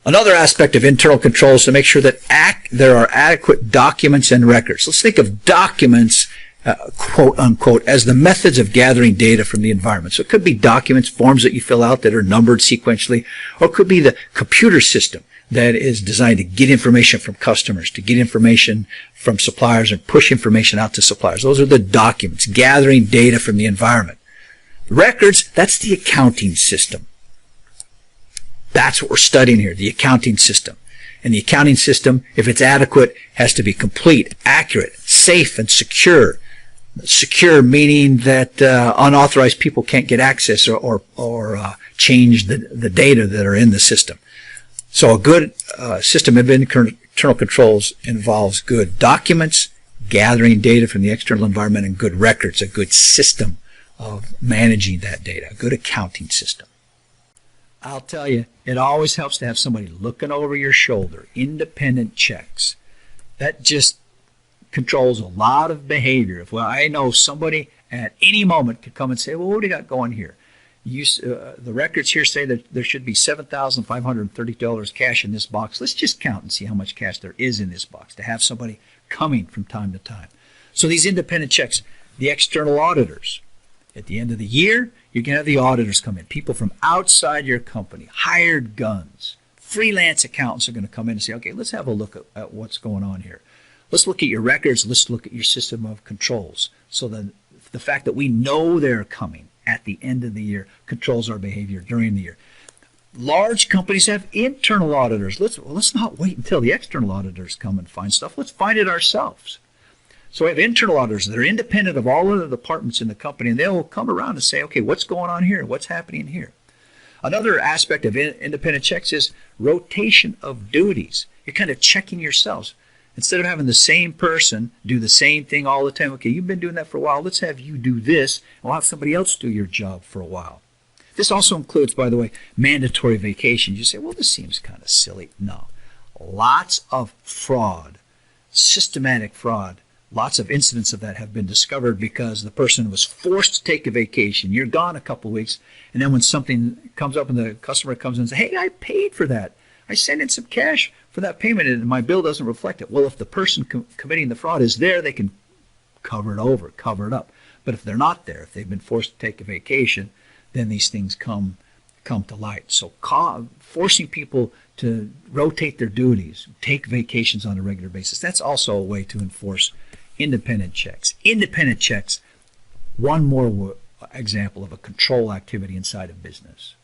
Another aspect of internal control is to make sure that there are adequate documents and records. Let's think of documents, quote unquote, as the methods of gathering data from the environment. So it could be documents, forms that you fill out that are numbered sequentially, or it could be the computer system that is designed to get information from customers, to get information from suppliers and push information out to suppliers. Those are the documents, gathering data from the environment. Records, that's the accounting system. That's what we're studying here, the accounting system. And the accounting system, if it's adequate, has to be complete, accurate, safe, and secure. Secure meaning that unauthorized people can't get access or change the data that are in the system. So a good system of internal controls involves good documents, gathering data from the external environment, and good records, a good system of managing that data, a good accounting system. I'll tell you, it always helps to have somebody looking over your shoulder, independent checks. That just controls a lot of behavior. If I know somebody at any moment could come and say, well, what do you got going here? The records here say that there should be $7,530 cash in this box. Let's just count and see how much cash there is in this box, to have somebody coming from time to time. So these independent checks, the external auditors, at the end of the year, you're going to have the auditors come in, people from outside your company, hired guns, freelance accountants are going to come in and say, okay, let's have a look at what's going on here. Let's look at your records. Let's look at your system of controls. So that the fact that we know they're coming at the end of the year controls our behavior during the year. Large companies have internal auditors. Let's not wait until the external auditors come and find stuff. Let's find it ourselves. So we have internal auditors that are independent of all other departments in the company, and they'll come around and say, okay, what's going on here? What's happening here? Another aspect of independent checks is rotation of duties. You're kind of checking yourselves. Instead of having the same person do the same thing all the time, okay, you've been doing that for a while, let's have you do this, and we'll have somebody else do your job for a while. This also includes, by the way, mandatory vacations. You say, well, this seems kind of silly. No. Lots of fraud, systematic fraud. Lots of incidents of that have been discovered because the person was forced to take a vacation. You're gone a couple of weeks, and then when something comes up and the customer comes in and says, hey, I paid for that. I sent in some cash for that payment, and my bill doesn't reflect it. Well, if the person committing the fraud is there, they can cover it over, cover it up. But if they're not there, if they've been forced to take a vacation, then these things come to light. So forcing people to rotate their duties, take vacations on a regular basis, that's also a way to enforce independent checks. Independent checks, one more example of a control activity inside of business.